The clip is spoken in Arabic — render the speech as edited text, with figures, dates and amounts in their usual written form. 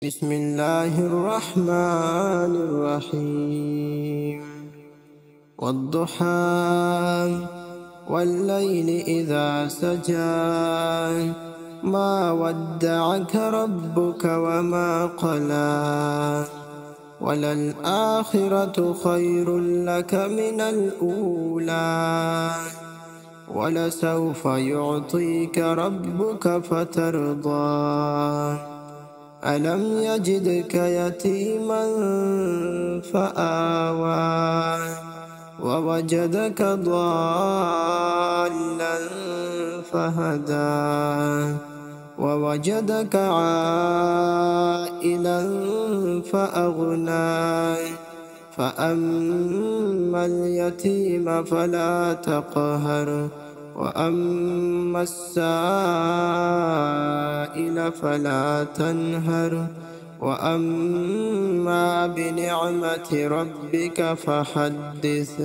بسم الله الرحمن الرحيم والضحى والليل إذا سجى ما ودعك ربك وما قلى وللآخرة خير لك من الأولى ولسوف يعطيك ربك فترضى ألم يجدك يتيما فآوى ووجدك ضالا فهدى ووجدك عائلا فأغنى فأما اليتيم فلا تقهر وأما السائل فلا تنهر وأما بنعمة ربك فحدث.